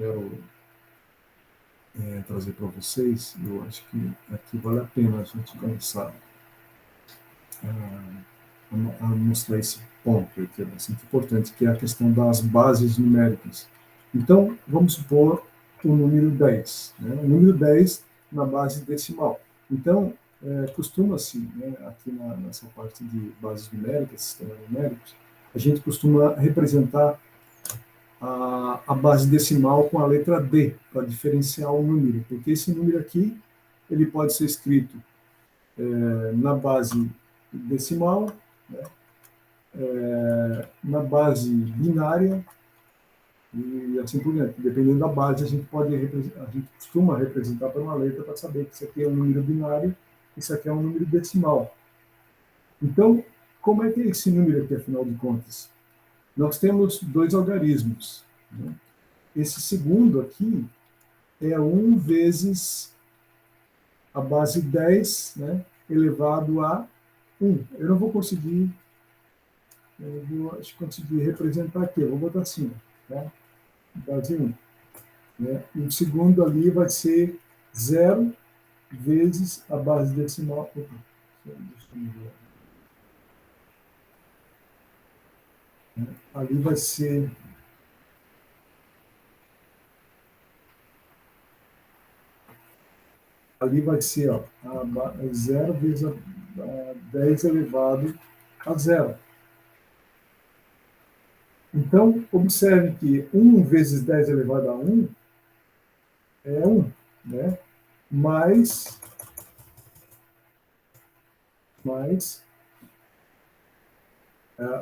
quero trazer para vocês, eu acho que aqui vale a pena a gente começar a mostrar esse ponto que é bastante importante, que é a questão das bases numéricas. Então, vamos supor o número 10, né? O número 10 na base decimal. Então, costuma-se, né, aqui nessa parte de bases numéricas, sistemas numéricos, a gente costuma representar a base decimal com a letra D, para diferenciar o número, porque esse número aqui ele pode ser escrito na base decimal, né, na base binária e assim por diante. Dependendo da base, a gente costuma representar por uma letra para saber que isso aqui é um número binário, isso aqui é um número decimal. Então, como é que é esse número aqui, afinal de contas? Nós temos dois algarismos, né? Esse segundo aqui é 1 vezes a base 10, né, elevado a 1. Eu não vou conseguir, acho que conseguir representar aqui, eu vou botar assim, tá? Base 1. Né? E o segundo ali vai ser 0 vezes a base decimal. Opa, deixa eu ver. Ali vai ser ó, 0 vezes a 10 elevado a 0. Então, observe que 1 vezes 10 elevado a 1 é 1, né? Mais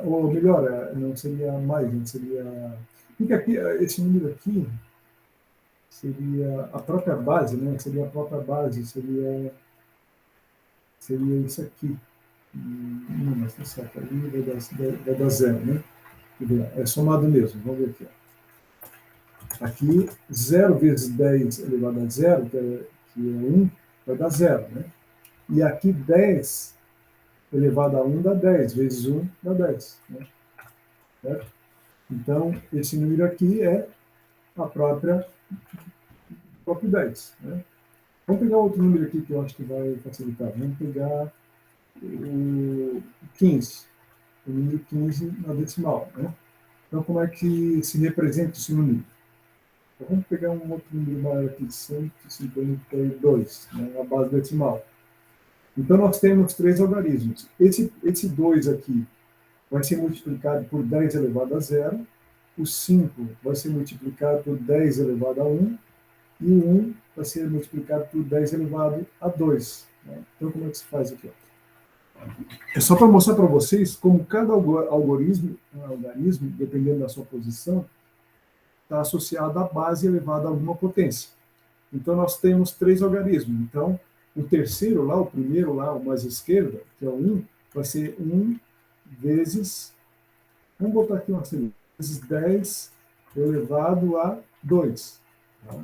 ou melhor, não seria mais, não seria... Porque aqui, esse número aqui seria a própria base, né? Seria a própria base, seria isso aqui. Não, mas tá certo, ali vai dar 0, né? É somado mesmo, vamos ver aqui. Aqui, 0 vezes 10 elevado a 0, que é 1, vai dar 0, né? E aqui 10 elevado a 1 dá 10, vezes 1 dá 10. Né? Certo? Então, esse número aqui é a próprio 10. Né? Vamos pegar outro número aqui que eu acho que vai facilitar. Vamos pegar o 15, o número 15 na decimal. Né? Então, como é que se representa esse número? Então, vamos pegar um outro número maior aqui, 152, né, na base decimal. Então, nós temos 3 algarismos. Esse 2 aqui vai ser multiplicado por 10 elevado a 0, o 5 vai ser multiplicado por 10 elevado a 1, e o 1 vai ser multiplicado por 10 elevado a 2. Né? Então, como é que se faz aqui? É só para mostrar para vocês como cada algarismo, dependendo da sua posição, está associado à base elevada a alguma potência. Então, nós temos 3 algarismos. Então, o terceiro lá, o primeiro lá, o mais à esquerda, que é o 1, vai ser 1 vezes, vamos botar aqui uma seria, vezes 10 elevado a 2. Tá?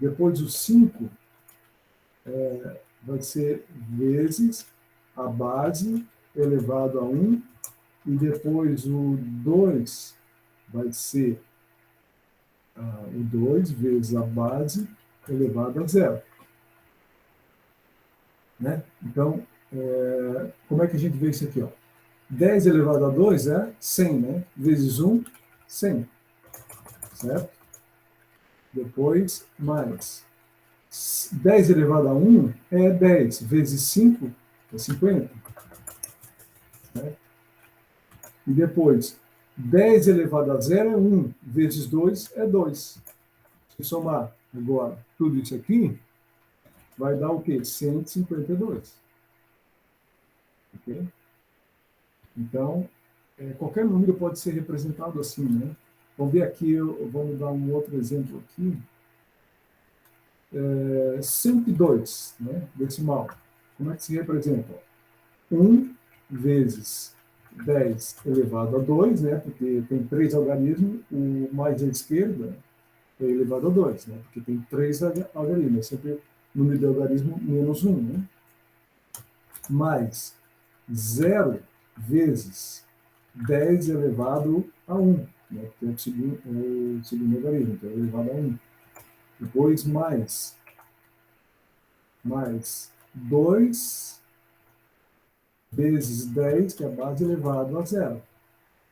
Depois o 5 vai ser vezes a base elevado a 1, e depois o 2 vai ser o 2 vezes a base elevado a 0. Né? Então, como é que a gente vê isso aqui? Ó? 10 elevado a 2 é 100, né? Vezes 1, 100. Certo? Depois, mais 10 elevado a 1 é 10, vezes 5 é 50. Certo? E depois, 10 elevado a 0 é 1, vezes 2 é 2. Se somar agora tudo isso aqui, vai dar o quê? 152. Ok? Então, qualquer número pode ser representado assim, né? Vamos ver aqui, vamos dar um outro exemplo aqui. 102, né? Decimal. Como é que se representa? 1 vezes 10 elevado a 2, né? Porque tem 3 algarismos, o mais à esquerda é elevado a 2, né? Porque tem 3 algarismos, é sempre número de algarismo menos 1, né? Mais 0 vezes 10 elevado a 1. né, que é o segundo logaritmo, então é elevado a 1. Depois mais 2 vezes 10, que é a base elevado a zero.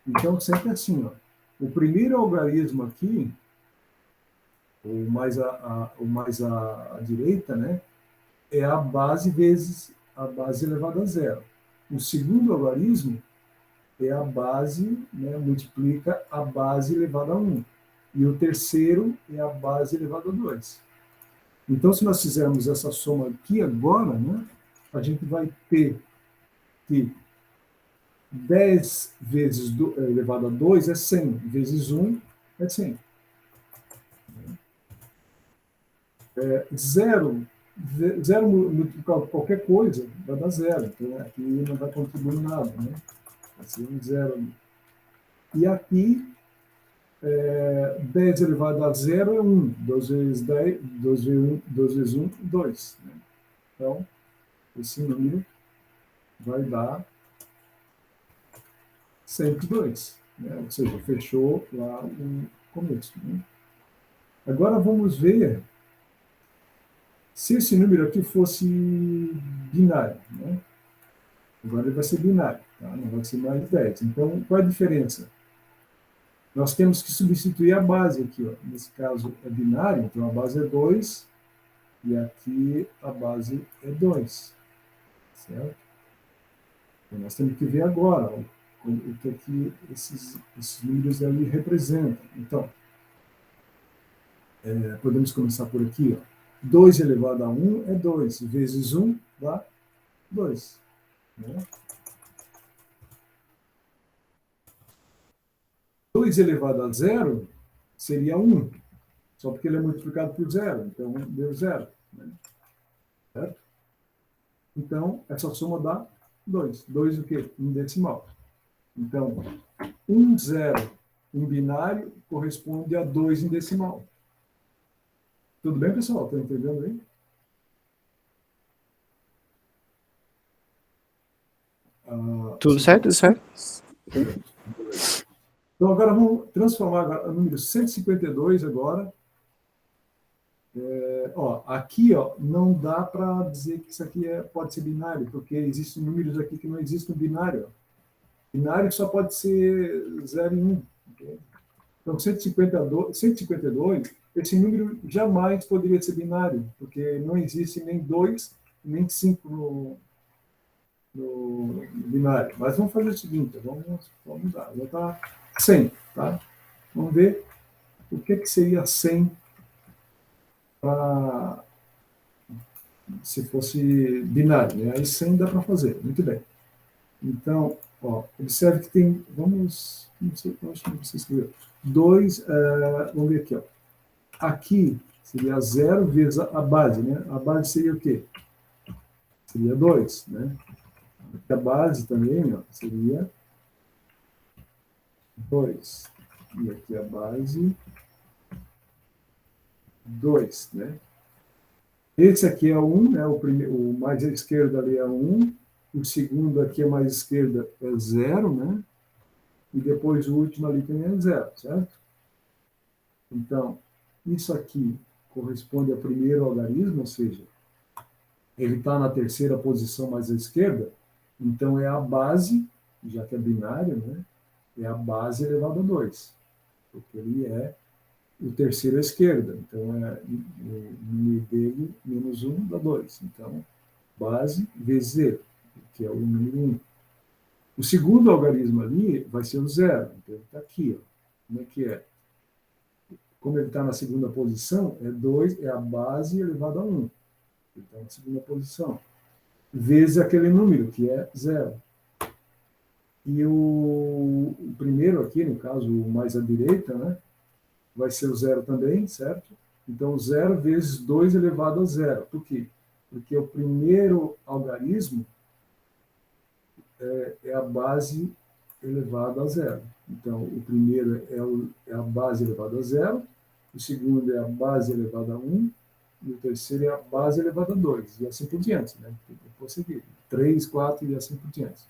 Então, sempre assim, ó, o primeiro algarismo aqui, o mais à direita, né, é a base vezes a base elevada a zero. O segundo algarismo é a base, né, multiplica a base elevada a 1. E o terceiro é a base elevada a 2. Então, se nós fizermos essa soma aqui agora, né, a gente vai ter que 10 vezes elevado a 2 é 100, vezes 1 é 100. Zero multiplicado por qualquer coisa vai dar zero. Então, aqui não vai contribuir nada, né? Vai ser um zero. E aqui, 10 elevado a zero é 1. 2 vezes 10, 2 vezes 1, 2. Né? Então, esse número vai dar 102. Né? Ou seja, fechou lá o começo. Né? Agora vamos ver se esse número aqui fosse binário. Né? Agora ele vai ser binário, tá? Não vai ser mais 10. Então, qual é a diferença? Nós temos que substituir a base aqui. Ó. Nesse caso é binário, então a base é 2, e aqui a base é 2. Certo? Então, nós temos que ver agora ó, o que, esses números ali representam. Então, podemos começar por aqui. Ó. 2 elevado a 1 é 2, vezes 1 dá 2. Né? 2 elevado a zero seria 1, só porque ele é multiplicado por zero, então deu zero. Né? Certo? Então, essa soma dá 2. 2 o quê? Um decimal. Então, 1 zero em binário corresponde a 2 em decimal. Tudo bem, pessoal? Estão entendendo aí? Tudo certo, tudo certo. Então, agora vamos transformar o número 152 agora. Aqui não dá para dizer que isso aqui pode ser binário, porque existem números aqui que não existem no binário. Binário só pode ser 0 e 1. Okay? Então, 152, esse número jamais poderia ser binário, porque não existe nem 2, nem 5 no binário. Mas vamos fazer o seguinte, vamos dar. Já está 100, tá? Vamos ver o que seria 100 para se fosse binário. Né? Aí 100 dá para fazer, muito bem. Então, observe que tem, vamos, não sei, acho que você escreveu, 2, vamos ver aqui, ó. Aqui seria 0 vezes a base, né? A base seria o quê? Seria 2, né? Aqui a base também, ó, seria 2. E aqui a base 2, né? Esse aqui é 1, né? O mais à esquerda ali é 1. O segundo aqui a mais esquerda é 0, né? E depois o último ali também é 0, certo? Então, isso aqui corresponde ao primeiro algarismo, ou seja, ele está na terceira posição mais à esquerda, então é a base, já que é binário, né? É a base elevado a 2, porque ele é o terceiro à esquerda, então o número dele menos 1 dá 2. Então, base vezes ele, que é o número 1. O segundo algarismo ali vai ser o 0, então ele está aqui. Ó. Como é que é? Como ele está na segunda posição, é 2, é a base elevado a 1. Ele está na segunda posição. Vezes aquele número, que é 0. E o primeiro aqui, no caso, o mais à direita, né, vai ser o 0 também, certo? Então, 0 vezes 2 elevado a 0. Por quê? Porque o primeiro algarismo é a base elevada a 0. Então, o primeiro é a base elevada a 0, o segundo é a base elevada a 1, e o terceiro é a base elevada a 2, e assim por diante, né? Tem que prosseguir. 3, 4 e assim por diante.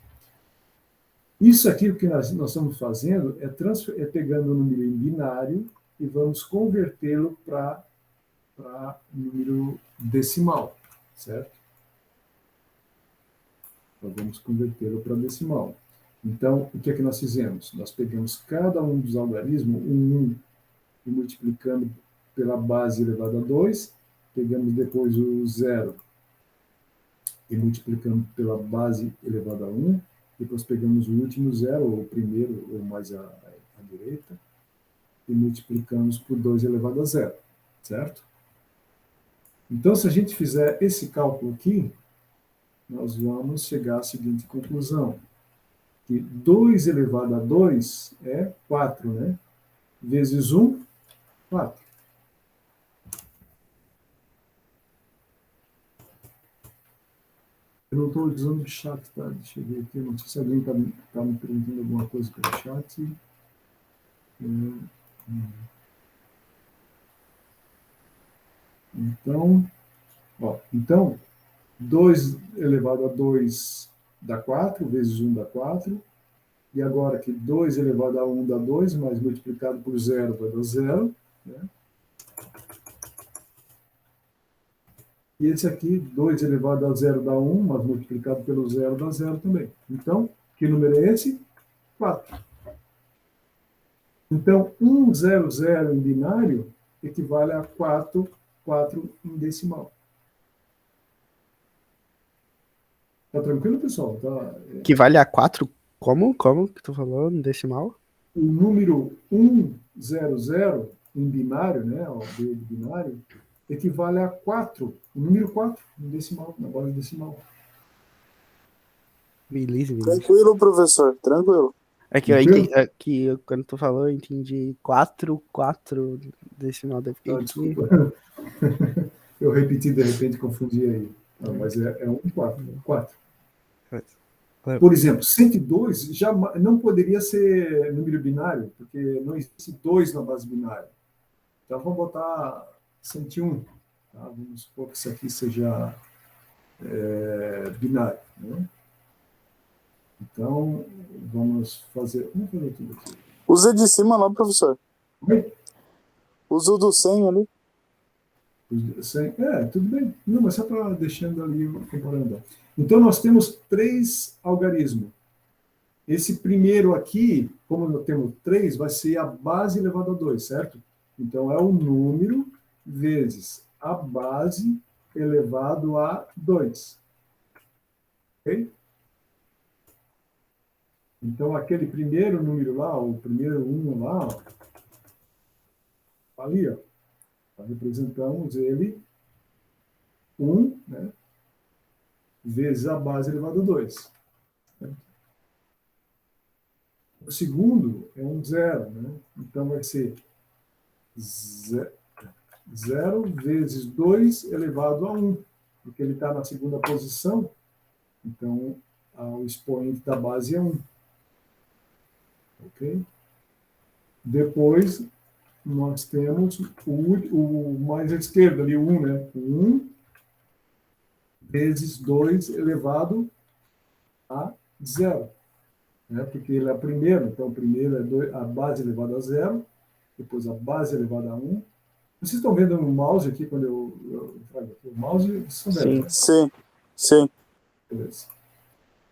Isso aqui, o que nós estamos fazendo é pegando o número em binário e vamos convertê-lo para número decimal, certo? Então, vamos convertê-lo para decimal. Então, o que é que nós fizemos? Nós pegamos cada um dos algarismos, e multiplicando pela base elevada a 2, pegamos depois o zero e multiplicamos pela base elevada a 1, depois pegamos o último zero, ou o primeiro, ou mais à direita, e multiplicamos por 2 elevado a zero, certo? Então, se a gente fizer esse cálculo aqui, nós vamos chegar à seguinte conclusão, que 2 elevado a 2 é 4, né? Vezes 1, 4. Eu não estou usando o chat, tá? Deixa eu ver aqui. Não sei se alguém está me perguntando alguma coisa pelo chat. Então, 2 elevado a 2 dá 4, vezes 1 dá 4. E agora que 2 elevado a 1 dá 2, mas multiplicado por 0 vai dar 0. Né? E esse aqui, 2 elevado a 0 dá 1, mas multiplicado pelo 0 dá 0 também. Então, que número é esse? 4. Então, 1, 0, 0 em binário equivale a 4, 4 em decimal. Tá tranquilo, pessoal? Tá, Equivale a 4? Como? Como que tu falou no decimal? O número 1, 0, 0 em binário, né, o B de binário, equivale a 4, o número 4 em decimal, na base decimal. Beleza, beleza. Tranquilo, professor, tranquilo. É que, quando tu falou, eu entendi 4, 4 decimal. Desculpa. Eu repeti, de repente, confundi aí. Não, mas é 1, 4. 4. Por exemplo, 102 já não poderia ser número binário, porque não existe 2 na base binária. Então, vamos botar 101. Tá? Vamos supor que isso aqui seja binário. Né? Então, vamos fazer tudo aqui. Usa de cima lá, professor. Oi? Usa o do 100 ali. Tudo bem. Não, mas só para deixando ali comparando. Então, nós temos 3 algarismos. Esse primeiro aqui, como nós temos 3, vai ser a base elevada a 2, certo? Então, é o número vezes a base elevado a 2. Ok? Então, aquele primeiro número lá, o primeiro 1 lá, ó, ali, ó, representamos ele 1, né, vezes a base elevado a 2. Certo? O segundo é um 0, né? Então vai ser 0 vezes 2 elevado a 1, porque ele está na segunda posição, então o expoente da base é 1. Ok? Depois, nós temos o mais à esquerda, ali, o 1, né? 1 vezes 2 elevado a 0. Né? Porque ele é o primeiro, então o primeiro é a base elevada a 0, depois a base elevada a 1. Vocês estão vendo no mouse aqui, quando eu trago aqui o mouse? Vocês estão vendo, né? Sim. Beleza.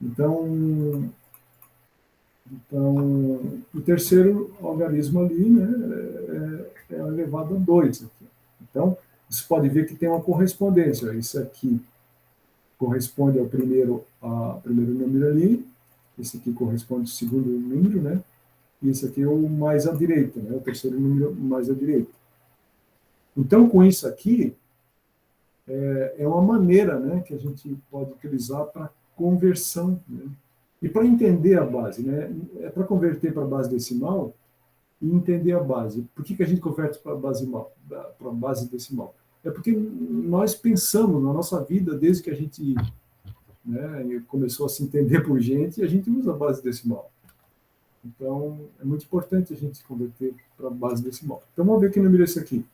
Então, o terceiro algarismo ali, né, é elevado a 2. Aqui. Então, você pode ver que tem uma correspondência. Isso aqui corresponde ao primeiro número ali, esse aqui corresponde ao segundo número, né? E esse aqui é o mais à direita, né? O terceiro número mais à direita. Então, com isso aqui, é uma maneira, né, que a gente pode utilizar para conversão, né? E para entender a base, né? É para converter para a base decimal e entender a base. Por que a gente converte para a base decimal? É porque nós pensamos na nossa vida, desde que a gente, né, começou a se entender por gente, a gente usa a base decimal. Então, é muito importante a gente converter para a base decimal. Então, vamos ver que número é esse aqui.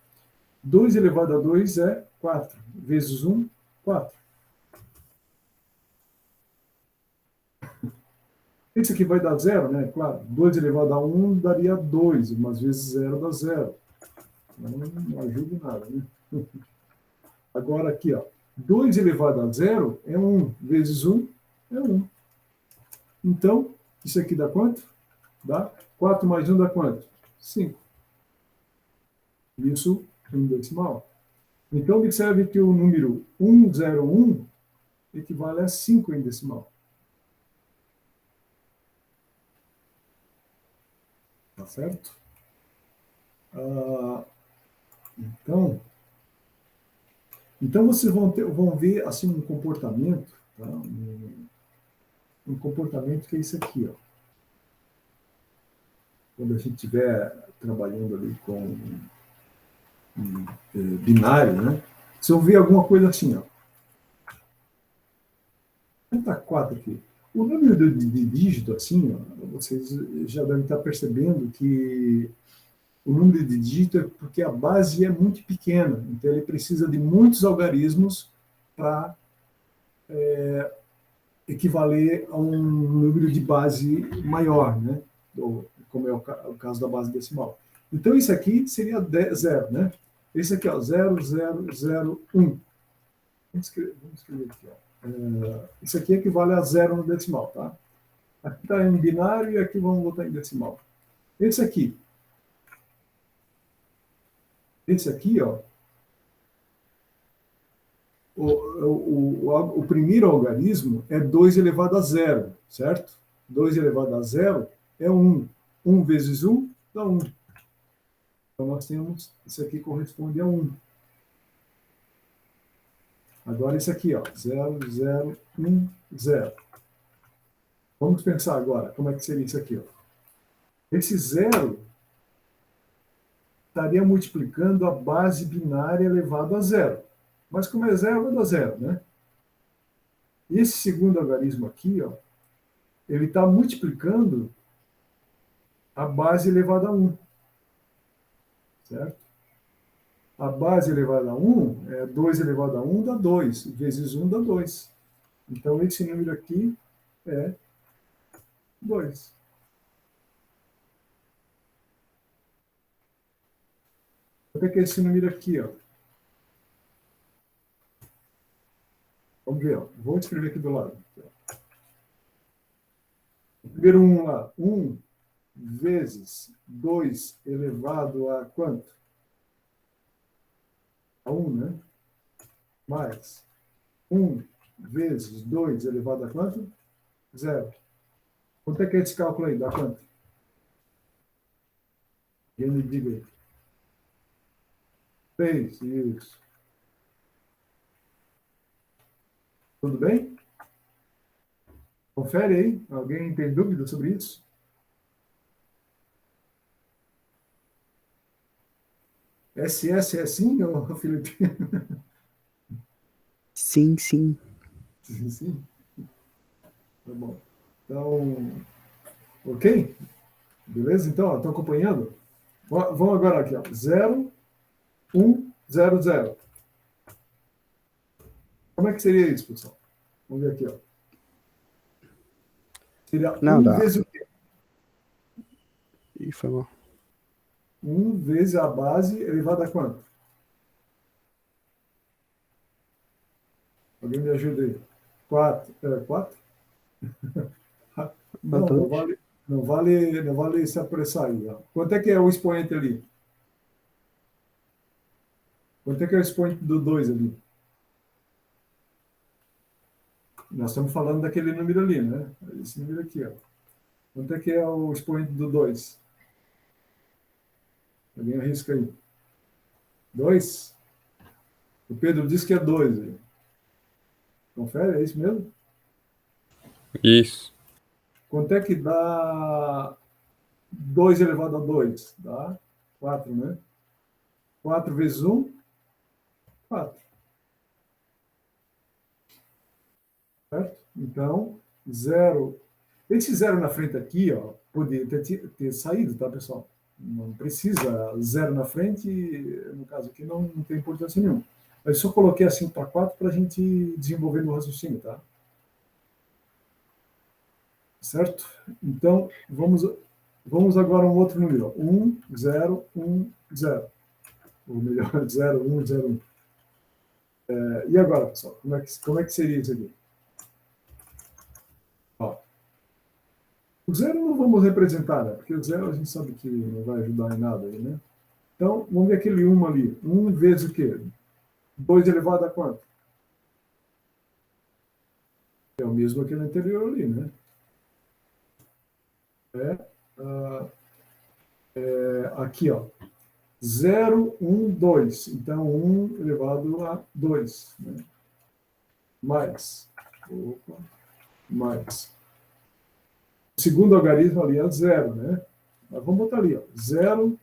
2 elevado a 2 é 4, vezes 1, 4. Esse aqui vai dar zero, né? Claro, 2 elevado a 1 daria 2, mas vezes zero dá zero. Não ajuda em nada, né? Agora aqui, ó, 2 elevado a zero é 1, vezes 1 é 1. Então, isso aqui dá quanto? Dá 4 mais 1 dá quanto? 5. Isso em decimal. Então, observe que o número 101 equivale a 5 em decimal. Tá certo? Então vocês vão ver assim um comportamento, tá? Um comportamento que é isso aqui, ó. Quando a gente estiver trabalhando ali com binário, né? Vocês vão ver alguma coisa assim, ó. Tá 4 aqui. O número de dígito, assim, ó, vocês já devem estar percebendo que o número de dígito é porque a base é muito pequena, então ele precisa de muitos algarismos para equivaler a um número de base maior, né? Como é o caso da base decimal. Então, isso aqui seria zero, né? Esse aqui, ó, 0, 0, 0, 1. Vamos escrever aqui, ó. Isso aqui equivale a zero no decimal, tá? Aqui está em binário e aqui vamos botar em decimal. Esse aqui, ó, o primeiro algarismo é 2 elevado a zero, certo? 2 elevado a zero é 1. 1 vezes 1 dá 1. Então, nós temos, isso aqui corresponde a 1. Agora, isso aqui, ó, 0, 0, 1, 0. Vamos pensar agora, como é que seria isso aqui, ó? Esse 0 estaria multiplicando a base binária elevado a 0. Mas como é 0, vai dar 0, né? E esse segundo algarismo aqui, ó, ele está multiplicando a base elevada a 1. Certo? A base elevada a 1 é 2 elevado a 1 dá 2, vezes 1 dá 2. Então, esse número aqui é 2. Quanto é que é esse número aqui, ó? Vamos ver, ó. Vou escrever aqui do lado. O primeiro 1 lá. 1 vezes 2 elevado a quanto? A 1, né? Mais 1 vezes 2 elevado a quanto? 0. Quanto é que é esse cálculo aí? Dá quanto? Quem me diga aí. 3, isso. Tudo bem? Confere aí. Alguém tem dúvida sobre isso? SS é assim, ô, Felipe? Sim, sim. Sim. Tá bom. Então, ok? Beleza? Então, estão acompanhando? Vamos agora aqui, ó. 0, 1, 0, 0. Como é que seria isso, pessoal? Vamos ver aqui, ó. Seria Não, 1 dá. vezes o quê? Ih, foi mal. 1 vezes a base elevada a quanto? Alguém me ajuda aí. 4. 4? Não, não Dois. vale, não vale se apressar aí. Ó. Quanto é que é o expoente ali? Quanto é que é o expoente do 2 ali? Nós estamos falando daquele número ali, né? Esse número aqui, ó. Quanto é que é o expoente do 2? Alguém arrisca aí. 2? O Pedro disse que é 2. Confere, é isso mesmo? Isso. Quanto é que dá 2 elevado a 2? Dá 4, né? 4 vezes 1? 4. Certo? Então, 0. Esse 0 na frente aqui, ó, poderia ter saído, tá, pessoal? Não precisa 0 na frente, no caso aqui não tem importância nenhuma. Eu só coloquei assim para 4 para a gente desenvolver no raciocínio, tá? Certo? Então, vamos agora a um outro número. 1, 0, 1, 0. Ou melhor, 0, 1, 0, 1. E agora, pessoal? Como é que seria isso aqui? Ó, o 0 não vamos representar, né? Porque o 0 a gente sabe que não vai ajudar em nada aí, né? Então, vamos ver aquele 1 ali. 1 vezes o quê? 2 elevado a quanto? É o mesmo que no anterior ali, né? Aqui, ó. 0, 1, 2. Então, 1 elevado a 2. Né? Mais. Mais. O segundo algarismo ali é 0, né? Mas vamos botar ali, ó. 0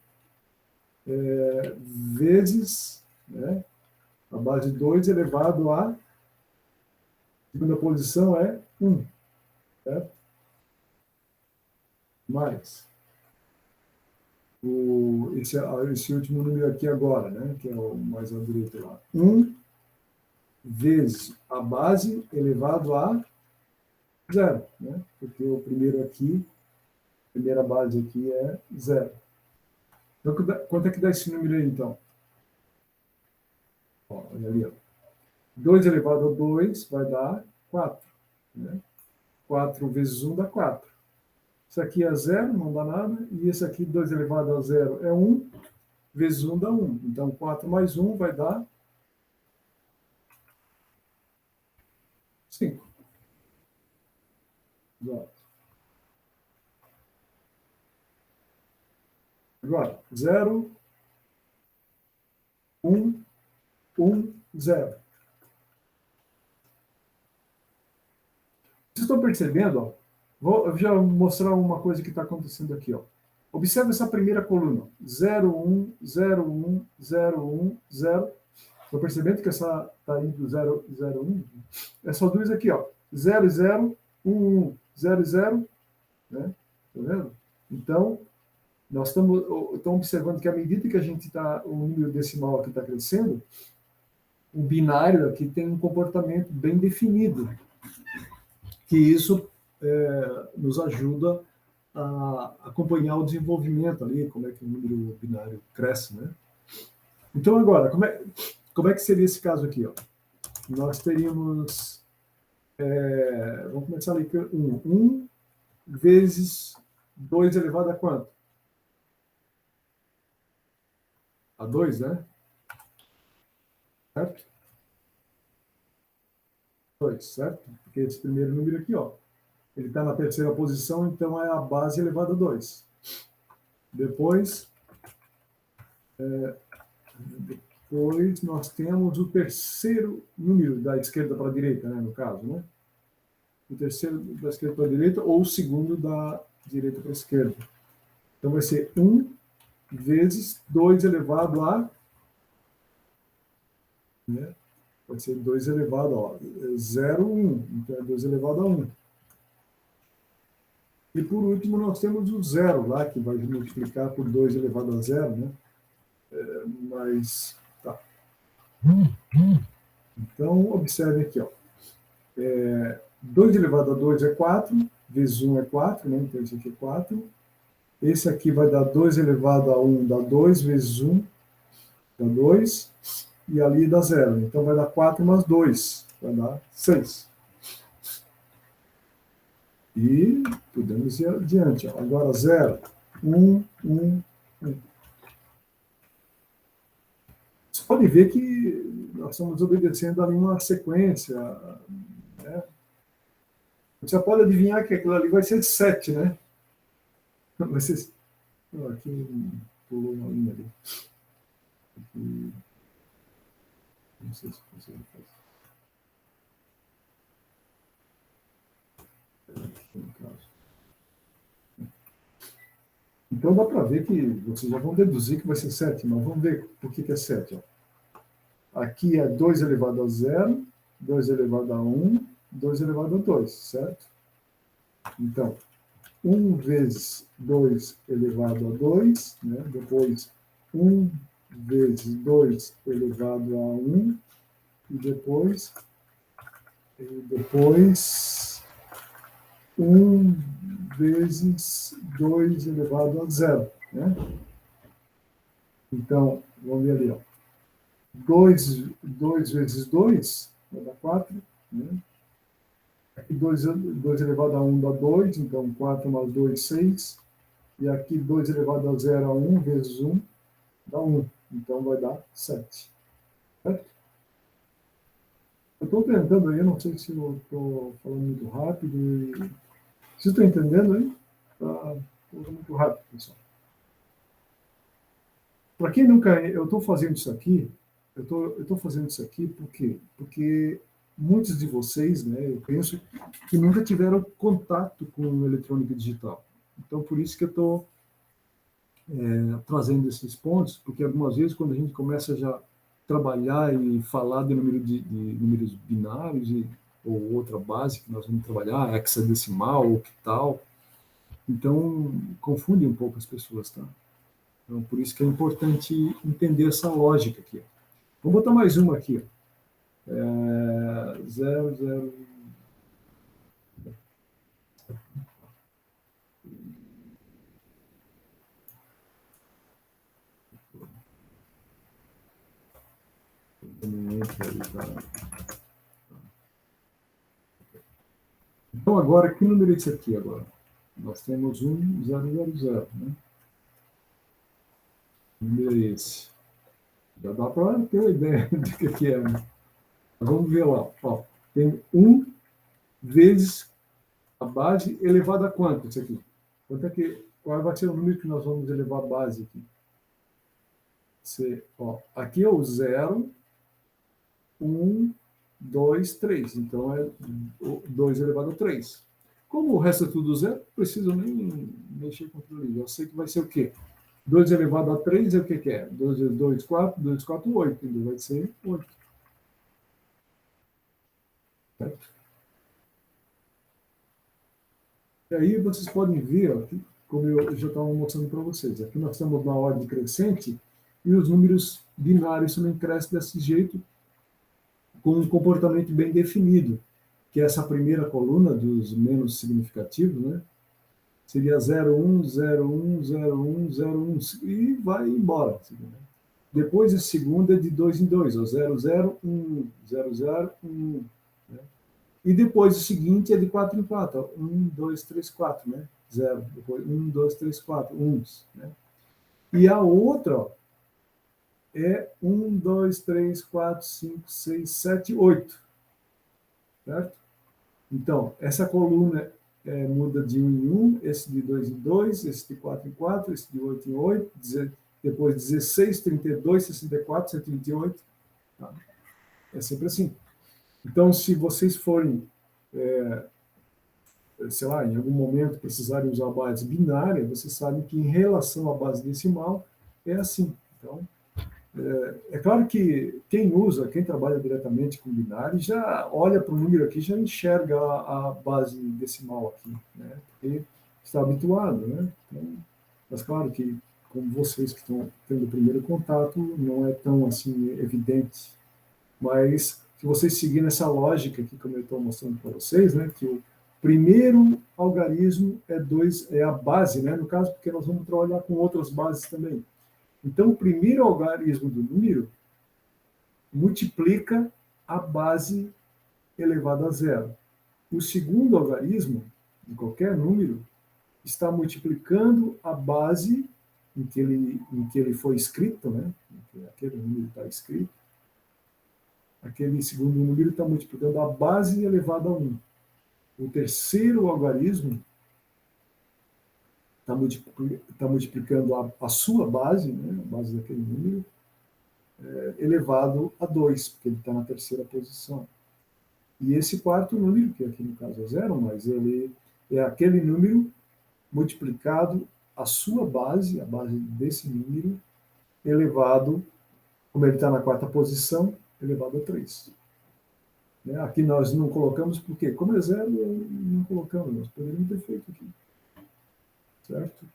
vezes, né? A base de 2 elevado a segunda posição é 1. Certo? Mais. Esse último número aqui agora, né? Que é o mais à direita lá. 1 vezes a base elevado a 0, né? Porque o primeiro aqui, a primeira base aqui é 0. Então, quanto é que dá esse número aí, então? Ó, olha ali, ó. 2 elevado a 2 vai dar 4. Né? 4 vezes 1 dá 4. Isso aqui é 0, não dá nada. E esse aqui, 2 elevado a 0, é 1. Vezes 1 dá 1. Então, 4 mais 1 vai dar 5. Agora, 0, 1, 1, 0. Vocês estão percebendo? Ó? Vou já mostrar uma coisa que está acontecendo aqui. Ó. Observe essa primeira coluna. 0, 1, 0, 1, 0, 1, 0. Estão percebendo que essa está indo 0, 0, 1? É só dois aqui. Ó. 0, 0, 1, 1, 0, 0. Né? Tá vendo? Então, nós estamos observando que à medida que a gente está, o número decimal aqui está crescendo, o binário aqui tem um comportamento bem definido, que isso nos ajuda a acompanhar o desenvolvimento ali, como é que o número binário cresce, né? Então, agora, como é que seria esse caso aqui? Ó? Nós teríamos, vamos começar ali, 1 vezes 2 elevado a quanto? A 2, né? Certo? 2, certo? Porque esse primeiro número aqui, ó, ele está na terceira posição, então é a base elevada a 2. Depois nós temos o terceiro número da esquerda para a direita, né, no caso, né? O terceiro da esquerda para a direita ou o segundo da direita para a esquerda. Então vai ser 1 vezes 2 elevado a... Né? Pode ser 2 elevado a 0, 1. Então é 2 elevado a 1. E por último nós temos o 0 lá, que vai multiplicar por 2 elevado a 0, né? Mas, tá. Então, observe aqui, ó. 2 elevado a 2 é 4, vezes 1 é 4, né? Então, isso aqui é 4. Esse aqui vai dar 2 elevado a 1, dá 2 vezes 1, dá 2. E ali dá 0. Então, vai dar 4 mais 2, vai dar 6. E podemos ir adiante. Ó. Agora, 0, 1, 1, 1. Você pode ver que nós estamos obedecendo ali uma sequência. Né? Você pode adivinhar que aquilo ali vai ser 7, né? Vai ser... Aqui pulou uma linha ali. Aqui... Não sei se consigo fazer. Então dá para ver que vocês já vão deduzir que vai ser 7, mas vamos ver por que é 7. Ó. Aqui é 2 elevado a 0, 2 elevado a 1, 2 elevado a 2, certo? Então, 1 vezes 2 elevado a 2, né? Depois 1 vezes 2 elevado a 1, e depois 1 vezes 2 elevado a zero, né? Então, vamos ver ali, ó. 2 vezes 2 vai dar 4, né? Aqui 2 elevado a 1 dá 2, então 4 mais 2, 6. E aqui 2 elevado a 0 a 1 vezes 1 dá 1. Então vai dar 7. Certo? Eu estou tentando aí, eu não sei se eu estou falando muito rápido. Vocês estão entendendo aí? Está muito rápido, pessoal. Para quem nunca. Eu estou fazendo isso aqui. Eu estou fazendo isso aqui porque muitos de vocês, né, eu penso, que nunca tiveram contato com eletrônica digital. Então, por isso que eu estou trazendo esses pontos, porque algumas vezes, quando a gente começa já a trabalhar e falar de números binários ou outra base que nós vamos trabalhar, hexadecimal, octal, então confunde um pouco as pessoas, tá? Então, por isso que é importante entender essa lógica aqui. Vou botar mais uma aqui. 0, 0. Então, agora, que número é esse aqui agora? Nós temos 1, 0, 0, 0, né? Que número é esse? Já dá para ter uma ideia do que é, né? Vamos ver lá. Ó, tem 1 vezes a base elevada a quanto isso aqui? Qual vai ser o número que nós vamos elevar a base aqui? Aqui é o 0, 1, 2, 3. Então, é 2 elevado a 3. Como o resto é tudo zero, não preciso nem mexer com aquilo ali. Eu sei que vai ser o quê? 2 elevado a 3 é o que é? 2 vezes 2, 4. 2, 4, 8. Então, vai ser 8. Certo? E aí vocês podem ver, ó, como eu já estava mostrando para vocês, aqui nós estamos na ordem crescente e os números binários também crescem desse jeito, com um comportamento bem definido, que é essa primeira coluna dos menos significativos, né? Seria 0, 1, 0, 1, 0, 1, 0, 1, e vai embora. Depois a segunda é de 2 em 2, 0, 0, 1, 0, 0, 1. Né? E depois o seguinte é de 4 em 4, 1, 2, 3, 4, né? 0. Depois 1, 2, 3, 4, 1. Né? E a outra, ó, é 1, 2, 3, 4, 5, 6, 7, 8. Certo? Então, essa coluna muda de 1 em 1, esse de 2 em 2, esse de 4 em 4, esse de 8 em 8, depois 16, 32, 64, 128. Tá? É sempre assim. Então, se vocês forem, sei lá, em algum momento precisarem usar a base binária, vocês sabem que em relação à base decimal é assim. Então, é claro que quem trabalha diretamente com binário, já olha para o número aqui, já enxerga a base decimal aqui, né? Porque está habituado, né? Então, mas claro que, como vocês que estão tendo o primeiro contato, não é tão assim evidente. Mas se vocês seguirem essa lógica aqui, como eu estou mostrando para vocês, né, que o primeiro algarismo é a base, né? No caso, porque nós vamos trabalhar com outras bases também. Então, o primeiro algarismo do número multiplica a base elevada a zero. O segundo algarismo de qualquer número está multiplicando a base em que ele foi escrito, né? Em que aquele número está escrito. Aquele segundo número está multiplicando a base elevada a 1. O terceiro algarismo está multiplicando a sua base, né? A base daquele número, elevado a 2, porque ele está na terceira posição. E esse quarto número, que aqui no caso é 0, mas ele é aquele número multiplicado a sua base, a base desse número, elevado, como ele está na quarta posição, elevado a 3. Aqui nós não colocamos, porque como é 0, não colocamos, nós poderíamos ter feito aqui. Certo?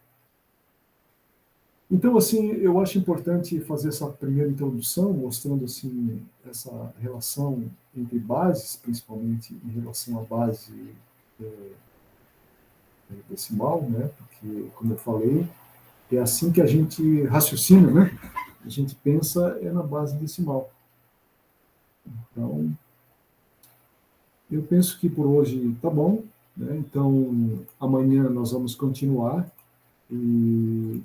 Então, assim, eu acho importante fazer essa primeira introdução, mostrando, assim, essa relação entre bases, principalmente em relação à base decimal, né? Porque, como eu falei, é assim que a gente raciocina, né? A gente pensa na base decimal. Então, eu penso que por hoje tá bom, né? Então, amanhã nós vamos continuar e